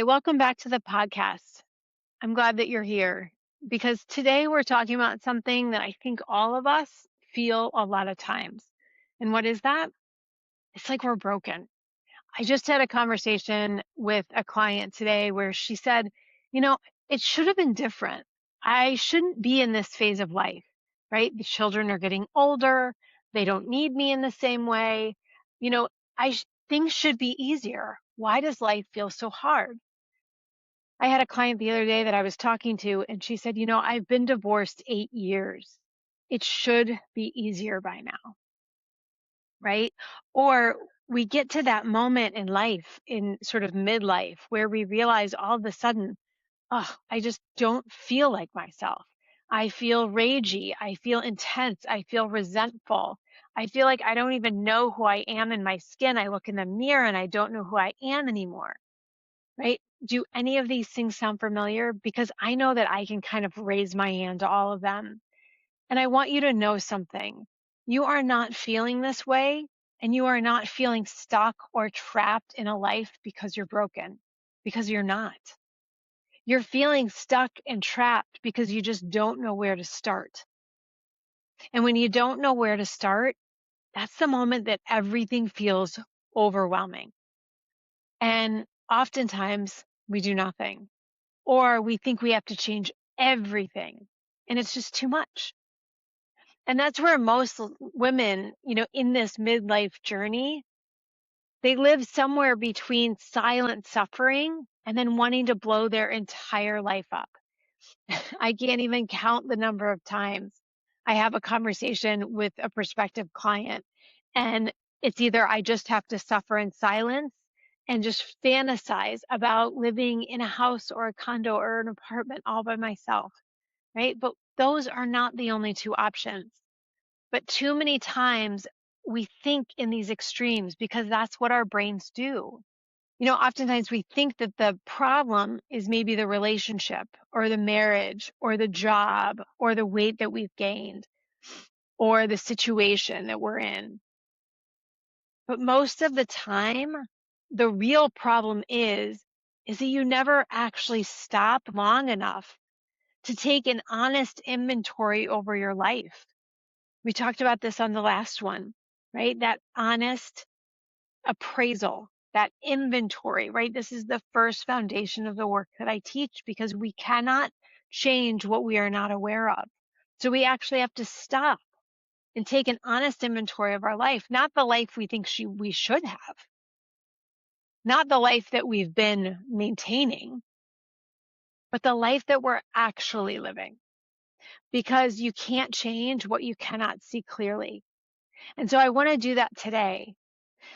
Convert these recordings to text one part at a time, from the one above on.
Hi, welcome back to the podcast. I'm glad that you're here because today we're talking about something that I think all of us feel a lot of times. And what is that? It's like we're broken. I just had a conversation with a client today where she said, you know, it should have been different. I shouldn't be in this phase of life, right? The children are getting older. They don't need me in the same way. You know, things should be easier. Why does life feel so hard? I had a client the other day that I was talking to, and she said, I've been divorced 8 years. It should be easier by now, right? Or we get to that moment in life, in sort of midlife, where we realize all of a sudden, oh, I just don't feel like myself. I feel ragey. I feel intense. I feel resentful. I feel like I don't even know who I am in my skin. I look in the mirror and I don't know who I am anymore. Right? Do any of these things sound familiar? Because I know that I can kind of raise my hand to all of them. And I want you to know something. You are not feeling this way, and you are not feeling stuck or trapped in a life because you're broken, because you're not. You're feeling stuck and trapped because you just don't know where to start. And when you don't know where to start, that's the moment that everything feels overwhelming. And oftentimes we do nothing. Or we think we have to change everything, and it's just too much. And that's where most women, in this midlife journey, they live somewhere between silent suffering and then wanting to blow their entire life up. I can't even count the number of times I have a conversation with a prospective client, and it's either I just have to suffer in silence and just fantasize about living in a house or a condo or an apartment all by myself, right? But those are not the only two options. But too many times we think in these extremes because that's what our brains do. Oftentimes we think that the problem is maybe the relationship or the marriage or the job or the weight that we've gained or the situation that we're in. But most of the time, the real problem is that you never actually stop long enough to take an honest inventory over your life. We talked about this on the last one, right? That honest appraisal, that inventory, right? This is the first foundation of the work that I teach because we cannot change what we are not aware of. So we actually have to stop and take an honest inventory of our life, not the life we think we should have, not the life that we've been maintaining, but the life that we're actually living. Because you can't change what you cannot see clearly. And so I want to do that today.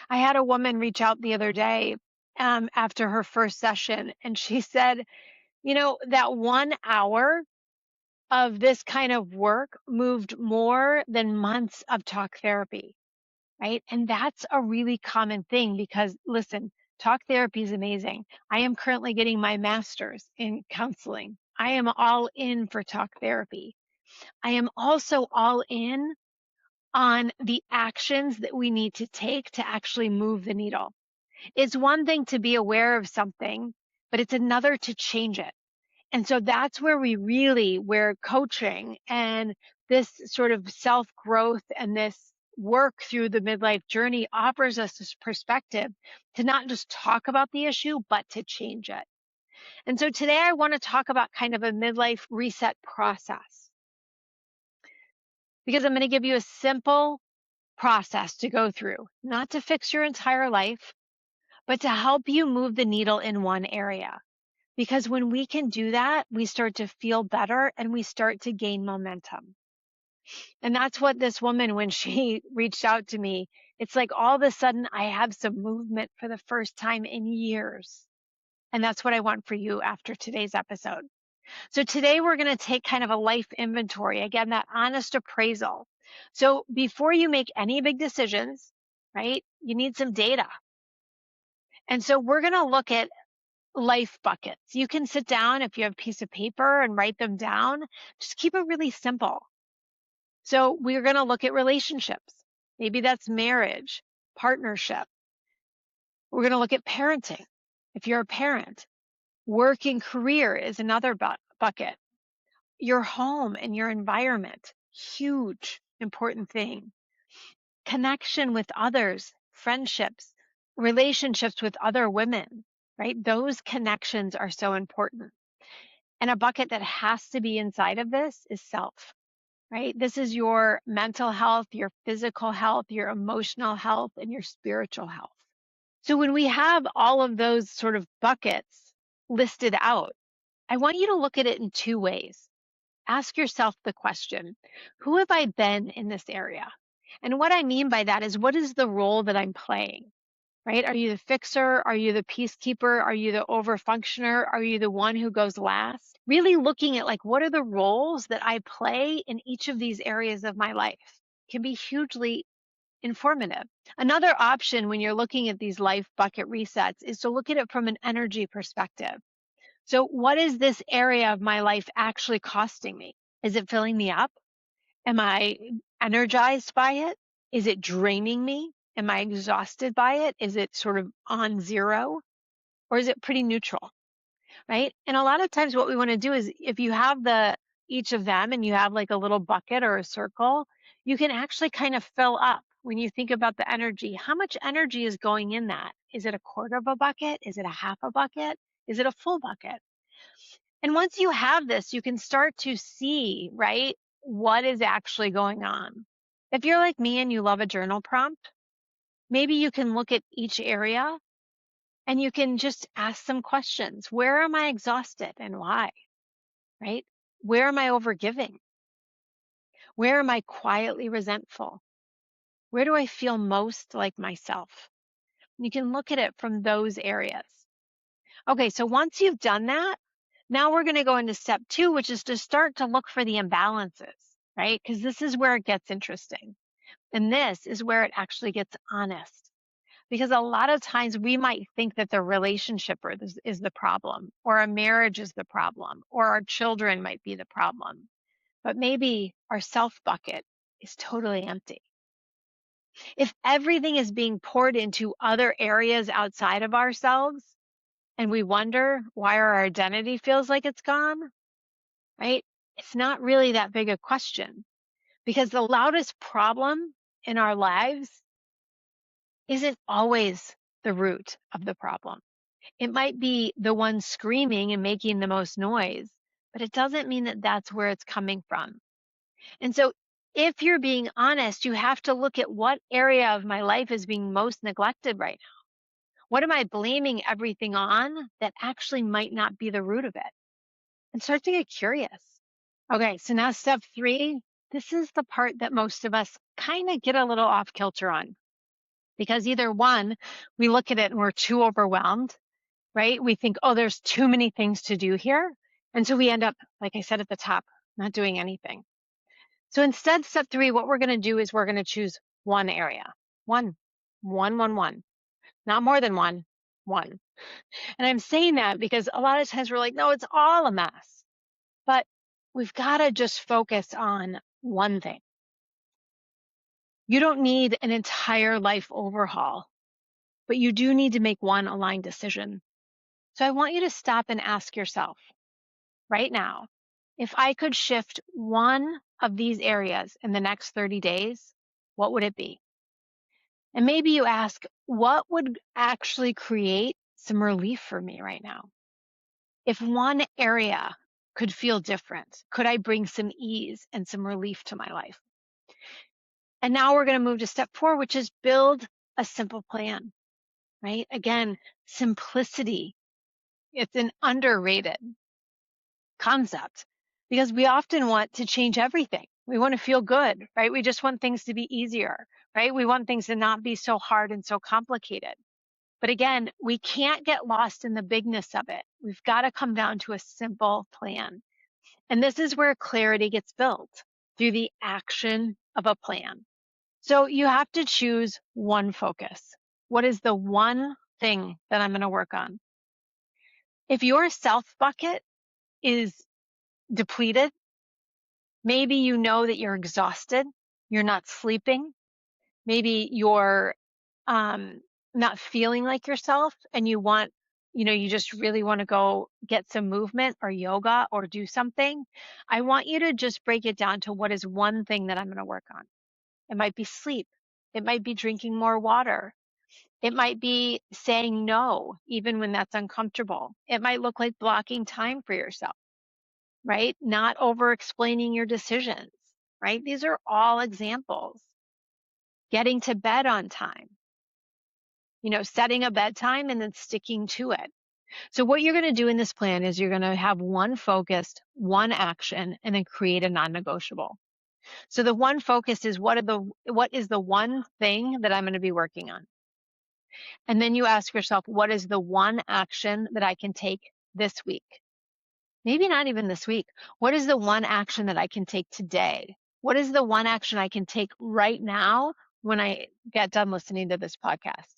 I had a woman reach out the other day after her first session, and she said, that 1 hour of this kind of work moved more than months of talk therapy, right? And that's a really common thing because, listen, talk therapy is amazing. I am currently getting my master's in counseling. I am all in for talk therapy. I am also all in on the actions that we need to take to actually move the needle. It's one thing to be aware of something, but it's another to change it. And so that's where coaching and this sort of self-growth and this work through the midlife journey offers us this perspective to not just talk about the issue, but to change it. And so today I want to talk about kind of a midlife reset process because I'm going to give you a simple process to go through, not to fix your entire life, but to help you move the needle in one area. Because when we can do that, we start to feel better and we start to gain momentum. And that's what this woman, when she reached out to me, it's like all of a sudden I have some movement for the first time in years. And that's what I want for you after today's episode. So today we're going to take kind of a life inventory, again, that honest appraisal. So before you make any big decisions, right, you need some data. And so we're going to look at life buckets. You can sit down if you have a piece of paper and write them down. Just keep it really simple. So we're going to look at relationships. Maybe that's marriage, partnership. We're going to look at parenting. If you're a parent, Work and career is another bucket. Your home and your environment, huge, important thing. Connection with others, friendships, relationships with other women, right? Those connections are so important. And a bucket that has to be inside of this is self, right? This is your mental health, your physical health, your emotional health, and your spiritual health. So when we have all of those sort of buckets listed out, I want you to look at it in two ways. Ask yourself the question, who have I been in this area? And what I mean by that is, what is the role that I'm playing, right? Are you the fixer? Are you the peacekeeper? Are you the overfunctioner? Are you the one who goes last? Really looking at like, what are the roles that I play in each of these areas of my life can be hugely informative. Another option when you're looking at these life bucket resets is to look at it from an energy perspective. So what is this area of my life actually costing me? Is it filling me up? Am I energized by it? Is it draining me? Am I exhausted by it? Is it sort of on zero? Or is it pretty neutral? Right? And a lot of times what we want to do is if you have each of them and you have like a little bucket or a circle, you can actually kind of fill up when you think about the energy. How much energy is going in that? Is it a quarter of a bucket? Is it a half a bucket? Is it a full bucket? And once you have this, you can start to see, right, what is actually going on. If you're like me and you love a journal prompt, maybe you can look at each area and you can just ask some questions. Where am I exhausted and why? Right? Where am I overgiving? Where am I quietly resentful? Where do I feel most like myself? You can look at it from those areas. Okay, so once you've done that, now we're going to go into step 2, which is to start to look for the imbalances, right? Because this is where it gets interesting. And this is where it actually gets honest. Because a lot of times we might think that the relationship is the problem, or a marriage is the problem, or our children might be the problem. But maybe our self bucket is totally empty. If everything is being poured into other areas outside of ourselves, and we wonder why our identity feels like it's gone, right? It's not really that big a question, because the loudest problem in our lives isn't always the root of the problem. It might be the one screaming and making the most noise, but it doesn't mean that that's where it's coming from. And so if you're being honest, you have to look at what area of my life is being most neglected right now. What am I blaming everything on that actually might not be the root of it? And start to get curious. Okay, so now step 3, this is the part that most of us kind of get a little off kilter on. Because either one, we look at it and we're too overwhelmed, right? We think, oh, there's too many things to do here. And so we end up, like I said at the top, not doing anything. So instead, step 3, what we're going to do is we're going to choose one area. One. Not more than one. One. And I'm saying that because a lot of times we're like, no, it's all a mess. But we've got to just focus on one thing. You don't need an entire life overhaul, but you do need to make one aligned decision. So I want you to stop and ask yourself right now, if I could shift one of these areas in the next 30 days, what would it be? And maybe you ask, what would actually create some relief for me right now? If one area could feel different, could I bring some ease and some relief to my life? And now we're going to move to step 4, which is build a simple plan, right? Again, simplicity. It's an underrated concept because we often want to change everything. We want to feel good, right? We just want things to be easier, right? We want things to not be so hard and so complicated. But again, we can't get lost in the bigness of it. We've got to come down to a simple plan. And this is where clarity gets built through the action of a plan. So you have to choose one focus. What is the one thing that I'm going to work on? If your self bucket is depleted, maybe you know that you're exhausted, you're not sleeping, maybe you're not feeling like yourself and you want you just really want to go get some movement or yoga or do something, I want you to just break it down to what is one thing that I'm going to work on. It might be sleep. It might be drinking more water. It might be saying no, even when that's uncomfortable. It might look like blocking time for yourself, right? Not over explaining your decisions, right? These are all examples. Getting to bed on time, setting a bedtime and then sticking to it. So what you're going to do in this plan is you're going to have one focused, one action, and then create a non-negotiable. So the one focus is what is the one thing that I'm going to be working on? And then you ask yourself, what is the one action that I can take this week? Maybe not even this week. What is the one action that I can take today? What is the one action I can take right now when I get done listening to this podcast?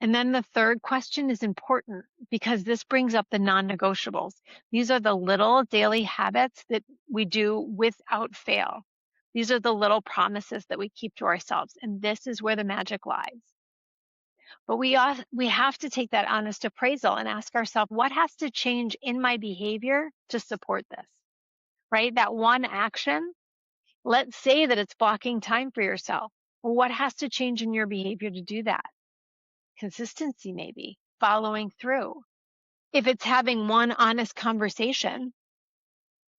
And then the third question is important because this brings up the non-negotiables. These are the little daily habits that we do without fail. These are the little promises that we keep to ourselves. And this is where the magic lies. But we have to take that honest appraisal and ask ourselves, what has to change in my behavior to support this, right? That one action, let's say that it's blocking time for yourself. Well, what has to change in your behavior to do that? Consistency, maybe following through. If it's having one honest conversation,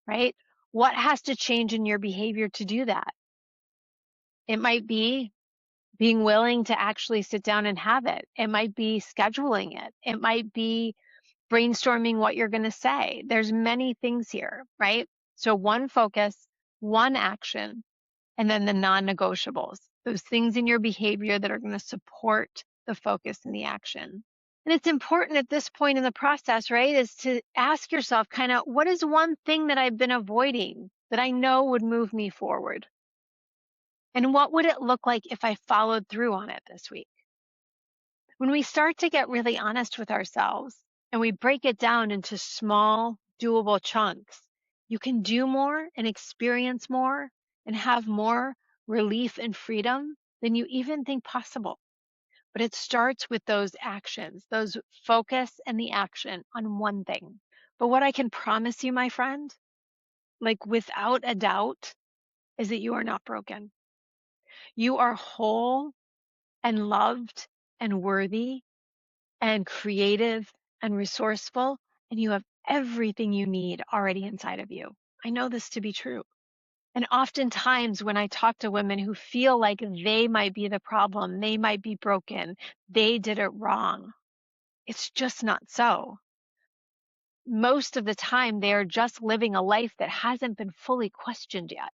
right? What has to change in your behavior to do that? It might be being willing to actually sit down and have it. It might be scheduling it. It might be brainstorming what you're going to say. There's many things here, right? So one focus, one action, and then the non-negotiables, those things in your behavior that are going to support the focus and the action. And it's important at this point in the process, right, is to ask yourself kind of, what is one thing that I've been avoiding that I know would move me forward? And what would it look like if I followed through on it this week? When we start to get really honest with ourselves and we break it down into small, doable chunks, you can do more and experience more and have more relief and freedom than you even think possible. But it starts with those actions, those focus and the action on one thing. But what I can promise you, my friend, like without a doubt, is that you are not broken. You are whole and loved and worthy and creative and resourceful, and you have everything you need already inside of you. I know this to be true. And oftentimes when I talk to women who feel like they might be the problem, they might be broken, they did it wrong, it's just not so. Most of the time, they are just living a life that hasn't been fully questioned yet.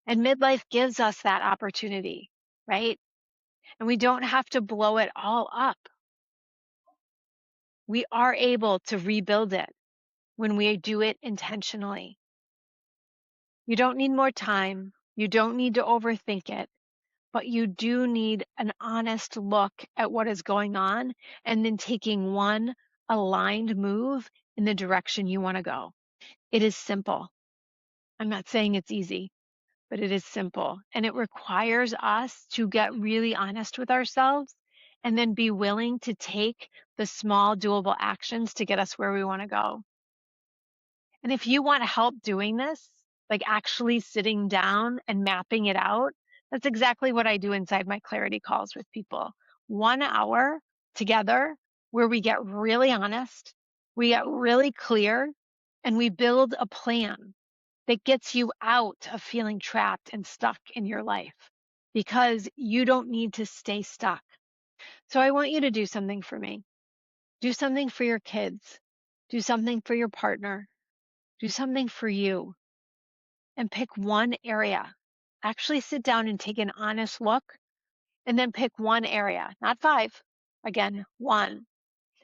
And midlife gives us that opportunity, right? And we don't have to blow it all up. We are able to rebuild it when we do it intentionally. You don't need more time. You don't need to overthink it, but you do need an honest look at what is going on and then taking one aligned move in the direction you want to go. It is simple. I'm not saying it's easy, but it is simple. And it requires us to get really honest with ourselves and then be willing to take the small doable actions to get us where we want to go. And if you want help doing this, like actually sitting down and mapping it out, that's exactly what I do inside my clarity calls with people. 1 hour together where we get really honest, we get really clear, and we build a plan that gets you out of feeling trapped and stuck in your life because you don't need to stay stuck. So I want you to do something for me. Do something for your kids. Do something for your partner. Do something for you and pick one area. Actually sit down and take an honest look and then pick one area, not 5. Again, 1.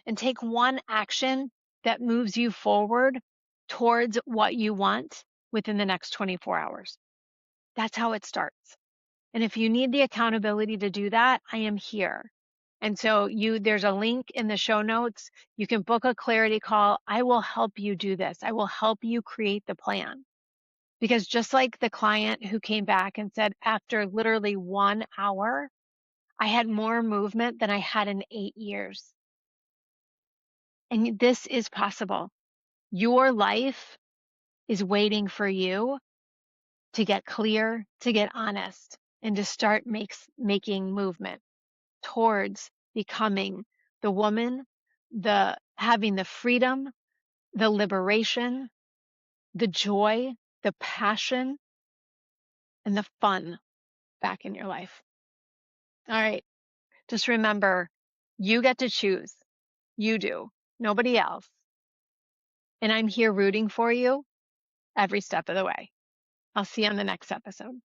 And take one action that moves you forward towards what you want within the next 24 hours. That's how it starts. And if you need the accountability to do that, I am here. And so there's a link in the show notes. You can book a clarity call. I will help you do this. I will help you create the plan. Because just like the client who came back and said, after literally 1 hour, I had more movement than I had in 8 years. And this is possible. Your life is waiting for you to get clear, to get honest, and to start making movement towards becoming the woman, having the freedom, the liberation, the joy, the passion, and the fun back in your life. All right. Just remember, you get to choose. You do. Nobody else. And I'm here rooting for you every step of the way. I'll see you on the next episode.